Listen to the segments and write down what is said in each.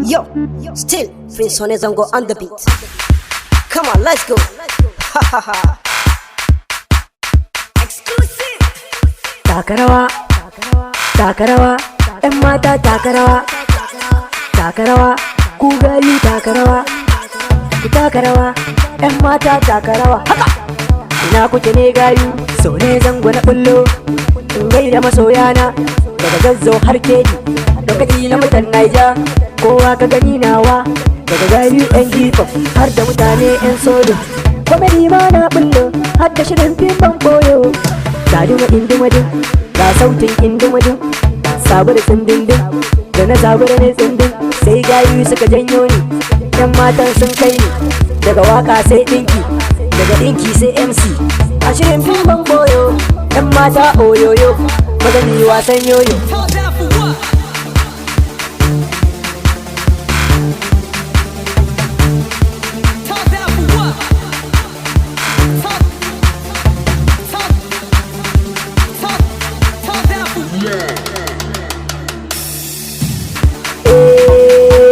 Yo, still Prince Sonny Zango on the beat. Come on, let's go. Exclusive. Takarawa, takarawa, ‘yan mata takarawa, takarawa, ku gayu takarawa, ku takarawa, ‘yan mata takarawa. Haka! Ina kuke ne gayu, so ne zango na bullo, in gaida masoyana, daga gazzo har keji, lokaci na mutan Naija, kowa ka gani nawa, daga gayu ‘yan hip-hop har da mutane ‘yan sodo. Komedi ma na bullo, har da shirin fim ban boyo, ga duma indumadin, ga sautin indumadin, sabu da tsindindin, da na zabu da ne tsindin, sai gayu suka janyo ni, ‘yan matan sun kai ni, daga waka sai ɗinki, daga ɗinki sai MC, a shirin fim ban boyo, ‘yan mata oyoyo, magani wasan yoyo.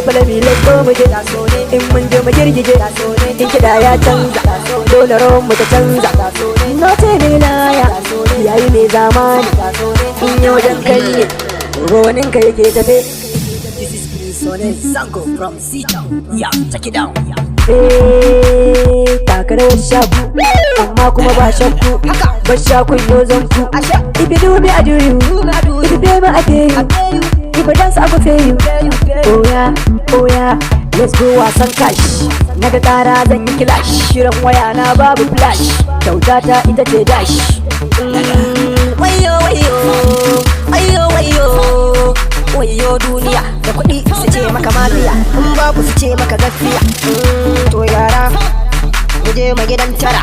Falami let's muje in mun je mu girgije in kiɗa ya canza dole rawar mu ta canza na ce ne laya yayi mai zamani in yau dan kai ne ruwanin ka yake tafe. This is Prince Sonny Zango from C-Town. Yeah, check it down. Takarar shaku amma kuma ba shakku ba shakun yo zanku if you do me I do you, if you pay me I pay you, if you dance I go pay you. Oh yeah, let's go wasan cash. Naga tara zan yi clash, shirin waya na babu flash, kyauta ta ita ce dash. Wayo wayo wayo wayo wayo duniya da kuɗi su ce maka maliya, in babu su ce maka gaskiya. To yara mu je mu gidan tara,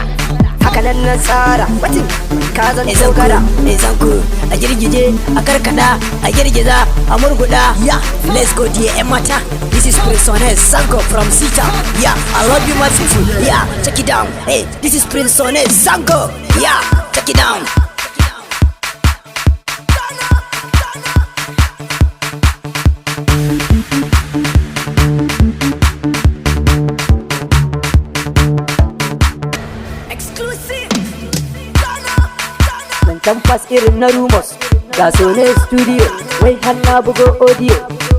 haka nan na tsara watin ka zan saukara. Zanku a girgije a karkada a girgiza a murguda. Yeah, let's go dear ‘yan mata. This is Prince Sonny Zango from C-Town. Yeah, I love you my people. Yeah, check it down. Hey, this is Prince Sonny Zango. Yeah, check it down. Zancen fas irin na rumors, ga Sonny studio, wai har na bugo audio,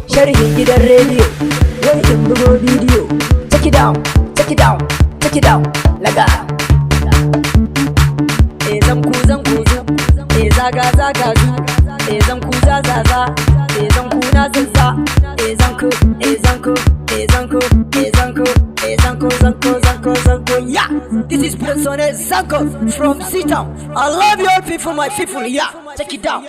sharhin gidan rediyo, wai in bugo bidiyo. Check it down, check it down, check it down, laga. Zanku zu, zaga zu, zanku za, zanku na zazza, zanku, zanku, yeah. This is Prince Sonny Zango from C-Town. I love you all people, my people, yeah. Check it down.